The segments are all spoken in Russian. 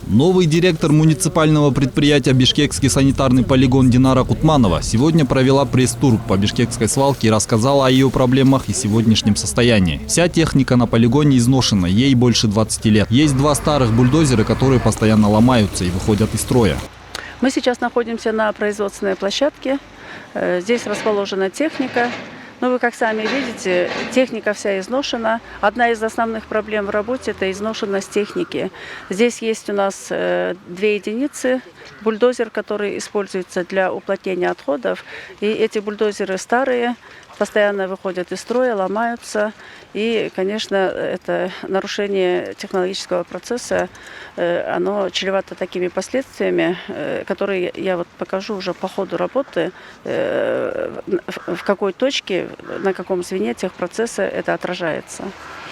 Новый директор муниципального предприятия «Бишкекский санитарный полигон» Динара Кутманова сегодня провела пресс-тур по бишкекской свалке и рассказала о ее проблемах и сегодняшнем состоянии. Вся техника на полигоне изношена, ей больше 20 лет. Есть два старых бульдозера, которые постоянно ломаются и выходят из строя. Мы сейчас находимся на производственной площадке. Здесь расположена техника. Ну, вы как сами видите, техника вся изношена. Одна из основных проблем в работе – это изношенность техники. Здесь есть у нас 2 единицы. Бульдозер, который используется для уплотнения отходов. И эти бульдозеры старые, постоянно выходят из строя, ломаются. И, конечно, это нарушение технологического процесса, оно чревато такими последствиями, которые я вот покажу уже по ходу работы, в какой точке, на каком звене техпроцесса это отражается.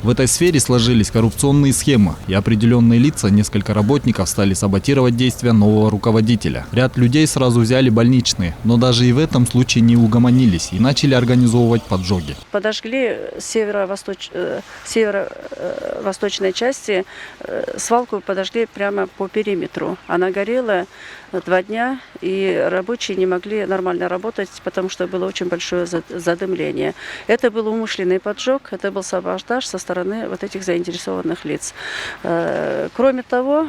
В этой сфере сложились коррупционные схемы, и определенные лица, несколько работников стали саботировать действия нового руководителя. Ряд людей сразу взяли больничные, но даже и в этом случае не угомонились и начали организовывать поджоги. Подожгли северо-восточной части, свалку подожгли прямо по периметру. Она горела 2 дня, и рабочие не могли нормально работать, потому что было очень большое задымление. Это был умышленный поджог, это был саботаж со стороны вот этих заинтересованных лиц. Кроме того,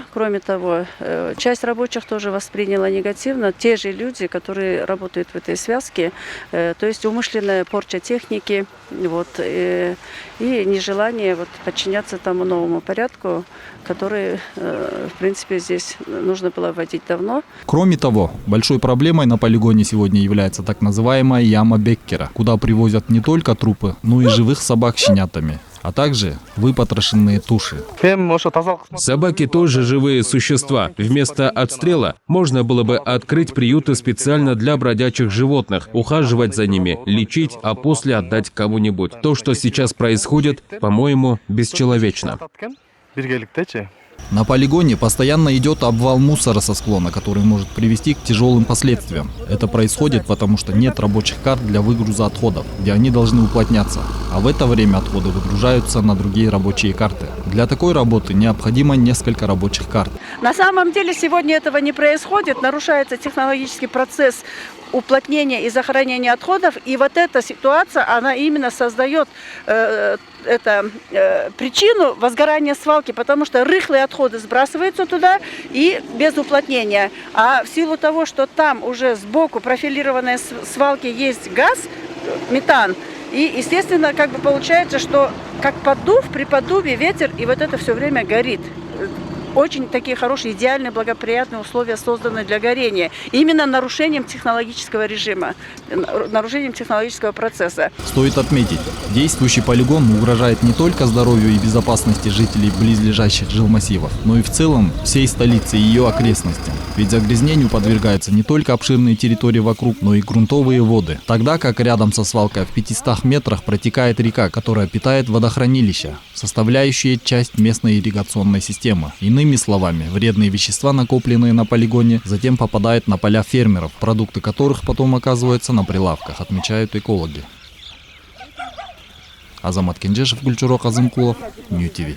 часть рабочих тоже восприняла негативно. Те же люди, которые работают в этой связке, то есть умышленная порча техники, вот, и нежелание подчиняться тому новому порядку, который, в принципе, здесь нужно было вводить давно. Кроме того, большой проблемой на полигоне сегодня является так называемая яма Беккера, куда привозят не только трупы, но и живых собак с щенятами, а также выпотрошенные туши. Собаки тоже живые существа. Вместо отстрела можно было бы открыть приюты специально для бродячих животных, ухаживать за ними, лечить, а после отдать кому-нибудь. То, что сейчас происходит, по-моему, бесчеловечно. На полигоне постоянно идет обвал мусора со склона, который может привести к тяжелым последствиям. Это происходит потому, что нет рабочих карт для выгруза отходов, где они должны уплотняться. А в это время отходы выгружаются на другие рабочие карты. Для такой работы необходимо несколько рабочих карт. На самом деле сегодня этого не происходит, нарушается технологический процесс уплотнения и захоронения отходов. И вот эта ситуация, она именно создает причину возгорания свалки, потому что рыхлые отходы сбрасываются туда и без уплотнения. А в силу того, что там уже сбоку профилированной свалки есть газ, метан, и, естественно, получается, что как поддув, при поддуве ветер, и вот это все время горит. Очень такие хорошие, идеальные, благоприятные условия созданы для горения. Именно нарушением технологического режима, нарушением технологического процесса. Стоит отметить, действующий полигон угрожает не только здоровью и безопасности жителей близлежащих жилмассивов, но и в целом всей столице и ее окрестностям. Ведь загрязнению подвергаются не только обширные территории вокруг, но и грунтовые воды. Тогда как рядом со свалкой в 500 метрах протекает река, которая питает водохранилища, составляющие часть местной ирригационной системы. Иными словами, вредные вещества, накопленные на полигоне, затем попадают на поля фермеров, продукты которых потом оказываются на прилавках, отмечают экологи. Азамат Кенжешев, Гульчурок Азымкулов, Нью ТВ.